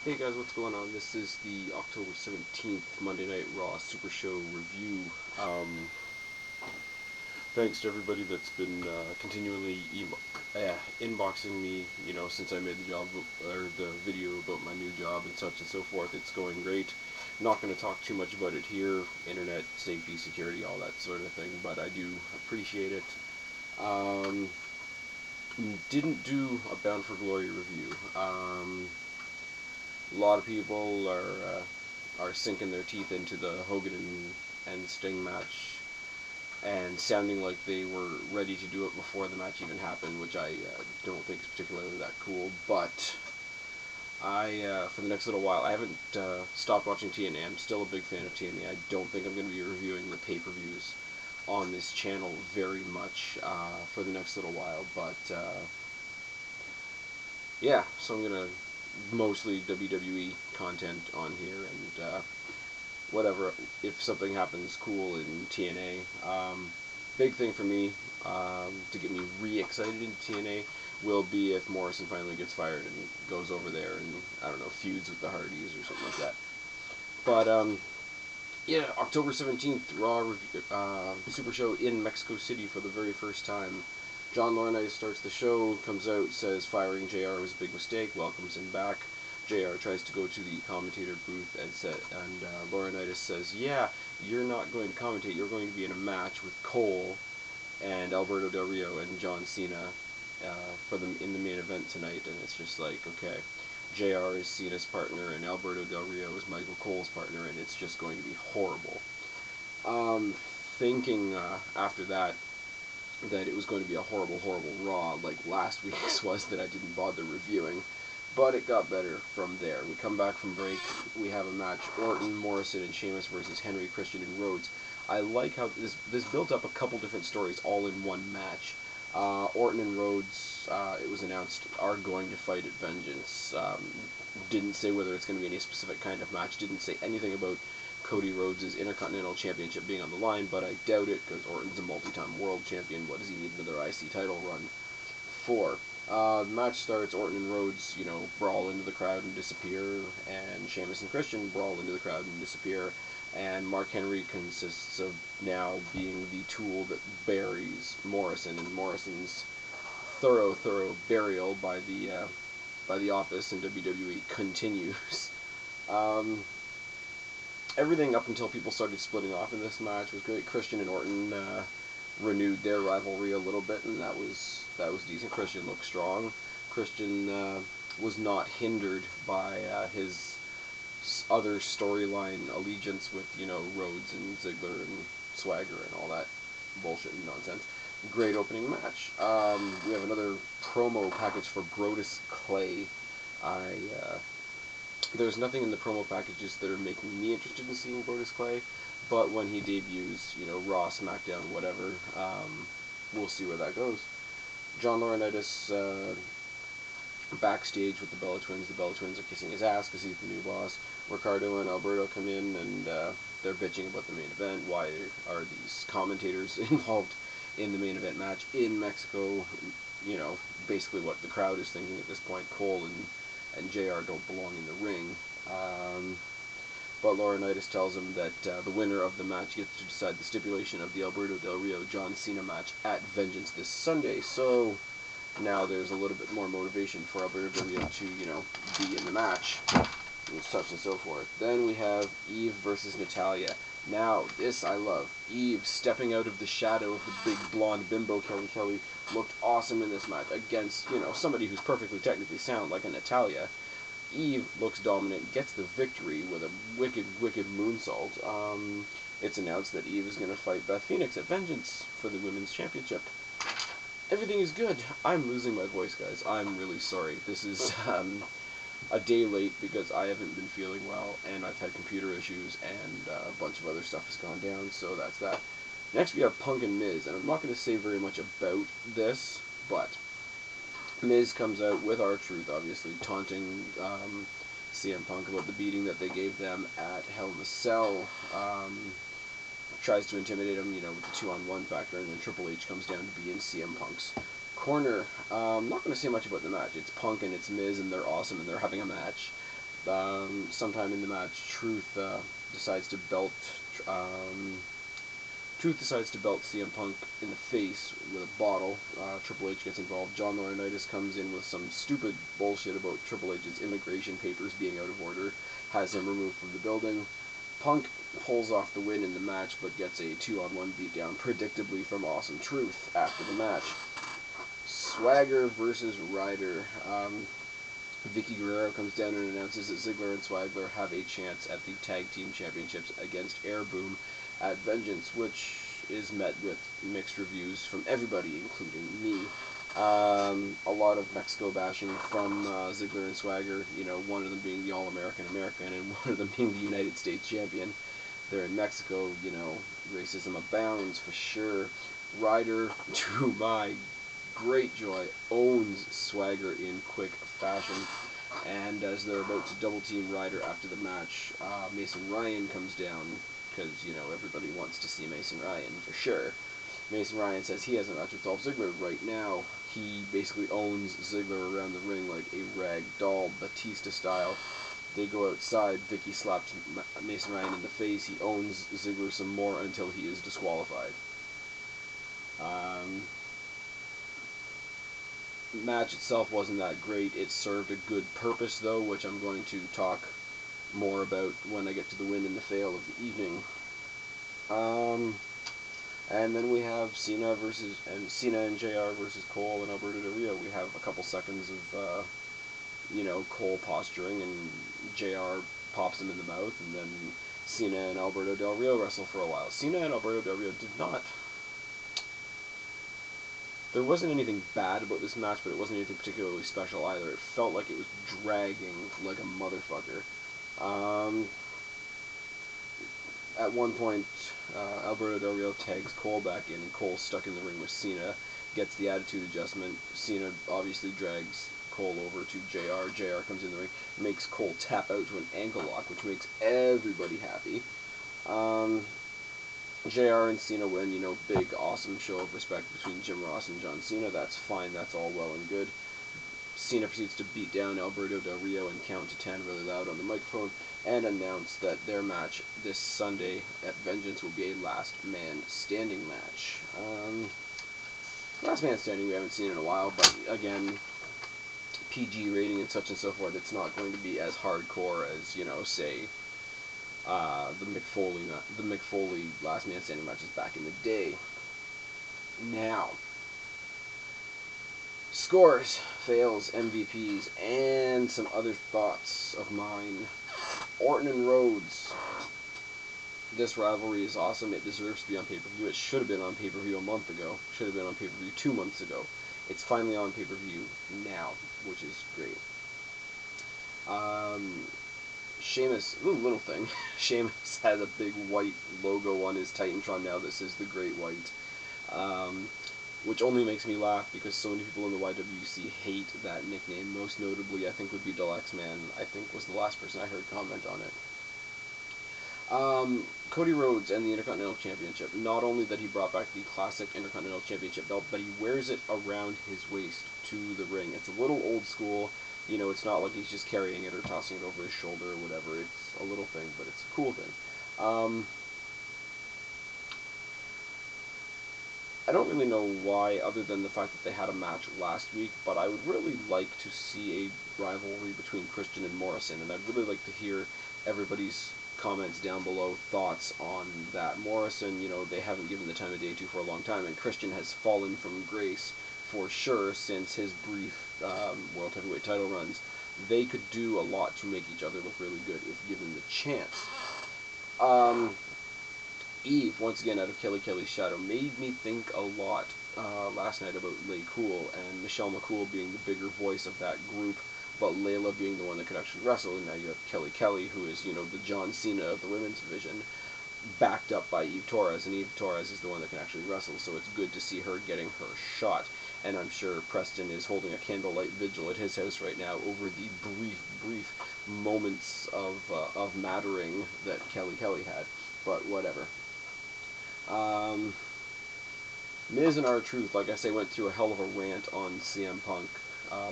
Hey guys, what's going on? This is the October 17th Monday Night Raw Super Show review. Thanks to everybody that's been continually inboxing me, since I made the job or the video about my new job and such and so forth. It's going great. I'm not going to talk too much about it here. Internet safety, security, all that sort of thing, but I do appreciate it. Didn't do a Bound for Glory review. A lot of people are sinking their teeth into the Hogan and Sting match and sounding like they were ready to do it before the match even happened, which I don't think is particularly that cool. But for the next little while, I haven't stopped watching TNA. I'm still a big fan of TNA. I don't think I'm going to be reviewing the pay-per-views on this channel very much for the next little while. But yeah, so I'm going to mostly WWE content on here, and whatever, if something happens cool in TNA. Big thing for me to get me re-excited in TNA will be if Morrison finally gets fired and goes over there and, I don't know, feuds with the Hardys or something like that. But yeah, October 17th, Raw Super Show in Mexico City for the very first time. John Laurinaitis starts the show, comes out, says firing JR was a big mistake, welcomes him back. JR tries to go to the commentator booth and Laurinaitis says, yeah, you're not going to commentate, you're going to be in a match with Cole and Alberto Del Rio and John Cena in the main event tonight. And it's just like, okay, JR is Cena's partner and Alberto Del Rio is Michael Cole's partner, and it's just going to be horrible. Thinking after that it was going to be a horrible, horrible Raw like last week's was that I didn't bother reviewing. But it got better from there. We come back from break. We have a match: Orton, Morrison, and Sheamus versus Henry, Christian, and Rhodes. I like how this built up a couple different stories all in one match. Orton and Rhodes, it was announced, are going to fight at Vengeance. Didn't say whether it's going to be any specific kind of match. Didn't say anything about Cody Rhodes' Intercontinental Championship being on the line, but I doubt it because Orton's a multi-time world champion. What does he need another IC title run for? The match starts, Orton and Rhodes, brawl into the crowd and disappear, and Sheamus and Christian brawl into the crowd and disappear, and Mark Henry consists of now being the tool that buries Morrison, and Morrison's thorough burial by the Office and WWE continues. Everything up until people started splitting off in this match was great. Christian and Orton renewed their rivalry a little bit, and that was decent. Christian looked strong. Christian was not hindered by his other storyline allegiance with Rhodes and Ziggler and Swagger and all that bullshit and nonsense. Great opening match. We have another promo package for Brodus Clay. There's nothing in the promo packages that are making me interested in seeing Brodus Clay, but when he debuts, Raw, SmackDown, whatever, we'll see where that goes. John Laurinaitis backstage with the Bella Twins. The Bella Twins are kissing his ass because he's the new boss. Ricardo and Alberto come in and they're bitching about the main event. Why are these commentators involved in the main event match in Mexico? Basically what the crowd is thinking at this point. Cole and JR don't belong in the ring. But Laurinaitis tells him that the winner of the match gets to decide the stipulation of the Alberto Del Rio John Cena match at Vengeance this Sunday. So now there's a little bit more motivation for Alberto Del Rio to, be in the match and such and so forth. Then we have Eve versus Natalia. Now, this I love. Eve stepping out of the shadow of the big blonde bimbo Kelly looked awesome in this match against, somebody who's perfectly technically sound like a Natalia. Eve looks dominant, gets the victory with a wicked moonsault. It's announced that Eve is going to fight Beth Phoenix at Vengeance for the Women's Championship. Everything is good. I'm losing my voice, guys. I'm really sorry. This is a day late because I haven't been feeling well, and I've had computer issues, and a bunch of other stuff has gone down, so that's that. Next we have Punk and Miz, and I'm not going to say very much about this, but Miz comes out with R-Truth, obviously, taunting CM Punk about the beating that they gave them at Hell in a Cell. Tries to intimidate him, with the 2-on-1 factor, and then Triple H comes down to be in CM Punk's corner. I'm not going to say much about the match. It's Punk and it's Miz, and they're awesome, and they're having a match. Sometime in the match, Truth decides to belt CM Punk in the face with a bottle. Triple H gets involved. John Laurinaitis comes in with some stupid bullshit about Triple H's immigration papers being out of order, has him removed from the building. Punk pulls off the win in the match, but gets a 2-on-1 beatdown, predictably from Awesome Truth after the match. Swagger versus Ryder. Vicky Guerrero comes down and announces that Ziggler and Swagger have a chance at the Tag Team Championships against Air Boom at Vengeance, which is met with mixed reviews from everybody, including me. A lot of Mexico bashing from Ziggler and Swagger, one of them being the All-American American and one of them being the United States Champion. They're in Mexico, racism abounds for sure. Ryder, to my great joy, owns Swagger in quick fashion. And as they're about to double team Ryder after the match, Mason Ryan comes down, because, everybody wants to see Mason Ryan for sure. Mason Ryan says he has a match with Dolph Ziggler right now. He basically owns Ziggler around the ring like a rag doll, Batista style. They go outside. Vicky slaps Mason Ryan in the face. He owns Ziggler some more until he is disqualified. Match itself wasn't that great. It served a good purpose, though, which I'm going to talk more about when I get to the win and the fail of the evening. And then we have Cena and JR versus Cole and Alberto Del Rio. We have a couple seconds of Cole posturing, and JR pops him in the mouth, and then Cena and Alberto Del Rio wrestle for a while. Cena and Alberto Del Rio did not... There wasn't anything bad about this match, but it wasn't anything particularly special either. It felt like it was dragging like a motherfucker. At one point, Alberto Del Rio tags Cole back in, and Cole's stuck in the ring with Cena, gets the attitude adjustment. Cena obviously drags Cole over to JR. JR comes in the ring, makes Cole tap out to an ankle lock, which makes everybody happy. JR and Cena win, big, awesome show of respect between Jim Ross and John Cena. That's fine, that's all well and good. Cena proceeds to beat down Alberto Del Rio and count to 10 really loud on the microphone, and announce that their match this Sunday at Vengeance will be a last man standing match. Last man standing we haven't seen in a while, but again, PG rating and such and so forth, it's not going to be as hardcore as, say, the McFoley last man standing matches back in the day. Now, scores, fails, MVPs, and some other thoughts of mine. Orton and Rhodes. This rivalry is awesome. It deserves to be on pay-per-view. It should have been on pay-per-view a month ago. Should have been on pay-per-view 2 months ago. It's finally on pay-per-view now, which is great. Sheamus, little thing. Sheamus has a big white logo on his Titantron now that says the Great White. Which only makes me laugh because so many people in the YWC hate that nickname. Most notably, I think, would be Deluxe Man. I think was the last person I heard comment on it. Cody Rhodes and the Intercontinental Championship. Not only that he brought back the classic Intercontinental Championship belt, but he wears it around his waist to the ring. It's a little old school. It's not like he's just carrying it or tossing it over his shoulder or whatever. It's a little thing, but it's a cool thing. I don't really know why, other than the fact that they had a match last week, but I would really like to see a rivalry between Christian and Morrison, and I'd really like to hear everybody's comments down below, thoughts on that. Morrison, they haven't given the time of day to for a long time, and Christian has fallen from grace for sure since his brief World Heavyweight title runs. They could do a lot to make each other look really good if given the chance. Eve, once again out of Kelly Kelly's shadow, made me think a lot last night about Lay Cool and Michelle McCool being the bigger voice of that group, but Layla being the one that could actually wrestle. And now you have Kelly Kelly, who is, the John Cena of the women's division, backed up by Eve Torres, and Eve Torres is the one that can actually wrestle, so it's good to see her getting her shot. And I'm sure Preston is holding a candlelight vigil at his house right now over the brief moments of mattering that Kelly Kelly had, but whatever. Miz and R-Truth, like I say, went through a hell of a rant on CM Punk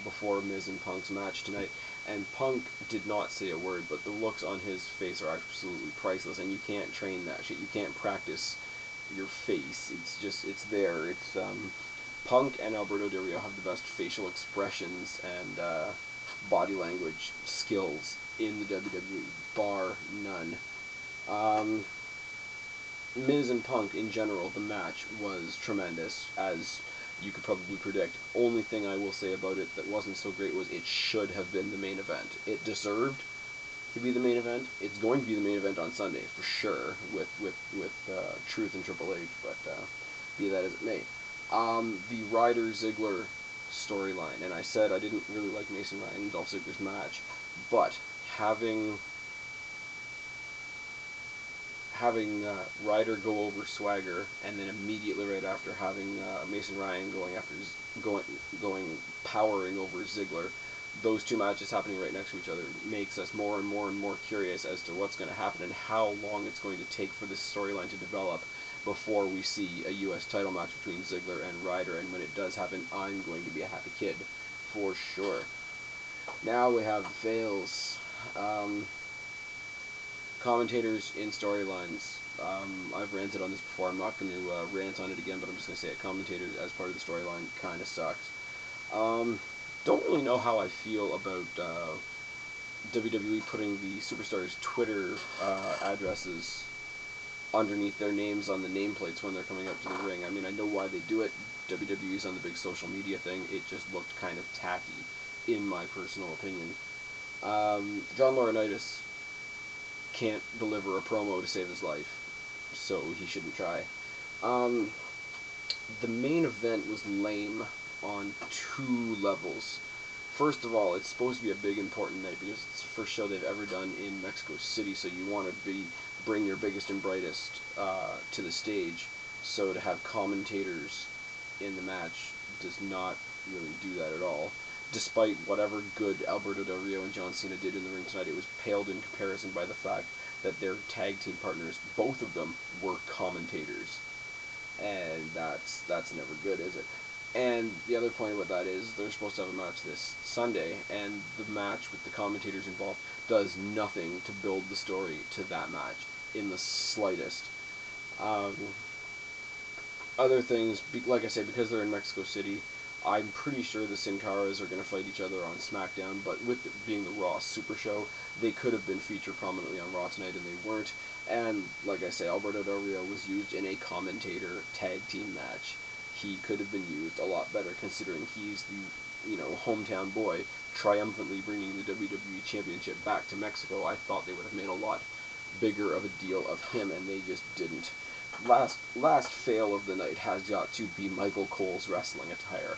before Miz and Punk's match tonight. And Punk did not say a word, but the looks on his face are absolutely priceless, and you can't train that shit. You can't practice your face. It's there. Punk and Alberto Del Rio have the best facial expressions and body language skills in the WWE, bar none. Miz and Punk, in general, the match was tremendous, as you could probably predict. Only thing I will say about it that wasn't so great was it should have been the main event. It deserved to be the main event. It's going to be the main event on Sunday, for sure, with Truth and Triple H, but be that as it may. The Ryder Ziggler storyline, and I said I didn't really like Mason Ryan and Dolph Ziggler's match, but having Ryder go over Swagger, and then immediately right after having Mason Ryan going powering over Ziggler, those two matches happening right next to each other makes us more and more and more curious as to what's going to happen and how long it's going to take for this storyline to develop before we see a U.S. title match between Ziggler and Ryder. And when it does happen, I'm going to be a happy kid, for sure. Now we have the fails. Commentators in storylines. I've ranted on this before. I'm not going to rant on it again, but I'm just going to say it. Commentators as part of the storyline kind of sucks. Don't really know how I feel about WWE putting the superstars' Twitter addresses underneath their names on the nameplates when they're coming up to the ring. I mean, I know why they do it. WWE's on the big social media thing. It just looked kind of tacky, in my personal opinion. John Laurinaitis can't deliver a promo to save his life, so he shouldn't try. The main event was lame on two levels. First of all, it's supposed to be a big important night because it's the first show they've ever done in Mexico City, so you want to bring your biggest and brightest to the stage. So to have commentators in the match does not really do that at all. Despite whatever good Alberto Del Rio and John Cena did in the ring tonight, it was paled in comparison by the fact that their tag team partners, both of them, were commentators. And that's never good, is it? And the other point about that is they're supposed to have a match this Sunday, and the match with the commentators involved does nothing to build the story to that match in the slightest. Other things, like I say, because they're in Mexico City, I'm pretty sure the Sin Caras are going to fight each other on SmackDown, but with it being the Raw Supershow, they could have been featured prominently on Raw tonight, and they weren't. And, like I say, Alberto Del Rio was used in a commentator tag team match. He could have been used a lot better, considering he's the, hometown boy, triumphantly bringing the WWE Championship back to Mexico. I thought they would have made a lot bigger of a deal of him, and they just didn't. Last fail of the night has got to be Michael Cole's wrestling attire.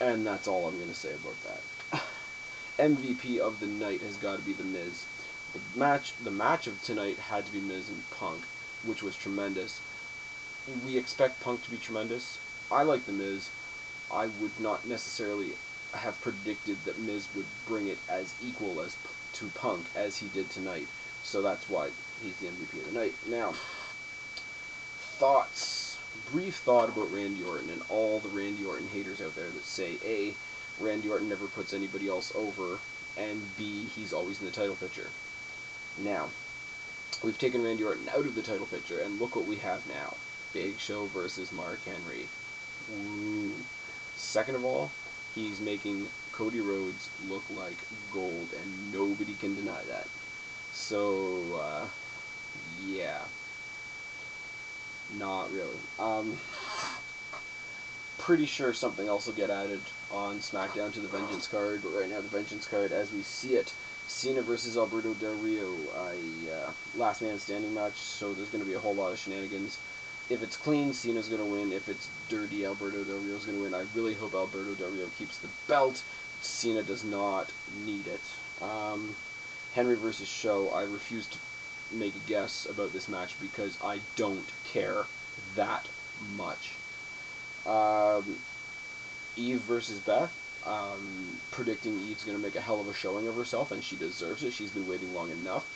And that's all I'm going to say about that. MVP of the night has got to be The Miz. The match of tonight had to be Miz and Punk, which was tremendous. We expect Punk to be tremendous. I like The Miz. I would not necessarily have predicted that Miz would bring it as equal as to Punk as he did tonight. So that's why he's the MVP of the night. Now, brief thought about Randy Orton and all the Randy Orton haters out there that say, A, Randy Orton never puts anybody else over, and B, he's always in the title picture. Now, we've taken Randy Orton out of the title picture, and look what we have now. Big Show versus Mark Henry. Ooh. Second of all, he's making Cody Rhodes look like gold, and nobody can deny that. So, yeah. Not really. Pretty sure something else will get added on SmackDown to the Vengeance card, but right now the Vengeance card, as we see it, Cena versus Alberto Del Rio, a last man standing match, so there's going to be a whole lot of shenanigans. If it's clean, Cena's going to win. If it's dirty, Alberto Del Rio's going to win. I really hope Alberto Del Rio keeps the belt. Cena does not need it. Henry versus Show, I refuse to make a guess about this match because I don't care that much. Eve versus Beth. Predicting Eve's going to make a hell of a showing of herself, and she deserves it. She's been waiting long enough.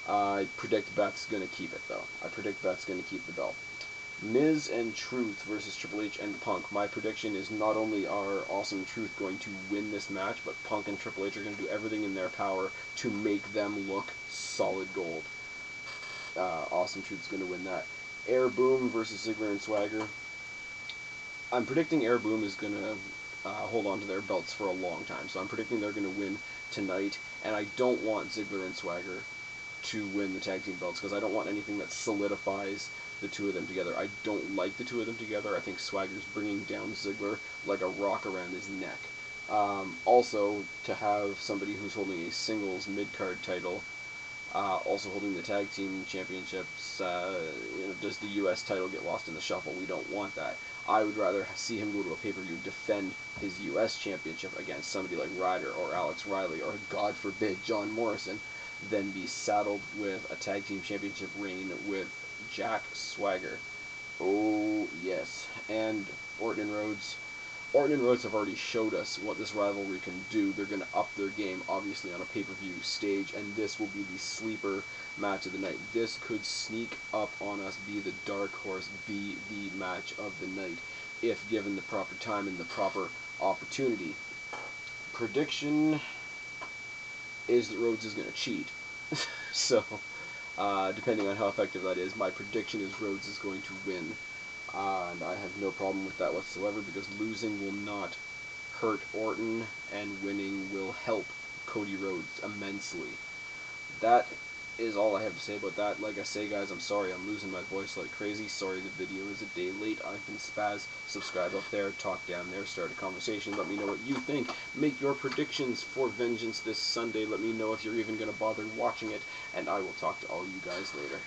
I predict Beth's going to keep it, though. I predict Beth's going to keep the belt. Miz and Truth versus Triple H and Punk. My prediction is not only are Awesome Truth going to win this match, but Punk and Triple H are going to do everything in their power to make them look solid gold. Awesome Truth is going to win that. Air Boom versus Ziggler and Swagger. I'm predicting Air Boom is going to hold on to their belts for a long time, so I'm predicting they're going to win tonight, and I don't want Ziggler and Swagger to win the tag team belts, because I don't want anything that solidifies the two of them together. I don't like the two of them together. I think Swagger's bringing down Ziggler like a rock around his neck. Also, to have somebody who's holding a singles mid-card title, also holding the tag team championships, does the U.S. title get lost in the shuffle? We don't want that. I would rather see him go to a pay-per-view, defend his U.S. championship against somebody like Ryder or Alex Riley or, God forbid, John Morrison, than be saddled with a tag team championship reign with Jack Swagger. Oh, yes. And Orton and Rhodes. Orton and Rhodes have already showed us what this rivalry can do. They're going to up their game, obviously, on a pay-per-view stage, and this will be the sleeper match of the night. This could sneak up on us, be the dark horse, be the match of the night, if given the proper time and the proper opportunity. Prediction is that Rhodes is going to cheat. So, depending on how effective that is, my prediction is Rhodes is going to win. And I have no problem with that whatsoever, because losing will not hurt Orton, and winning will help Cody Rhodes immensely. That is all I have to say about that. Like I say, guys, I'm sorry I'm losing my voice like crazy. Sorry the video is a day late. I've been Spaz. Subscribe up there, talk down there, start a conversation. Let me know what you think. Make your predictions for Vengeance this Sunday. Let me know if you're even going to bother watching it, and I will talk to all you guys later.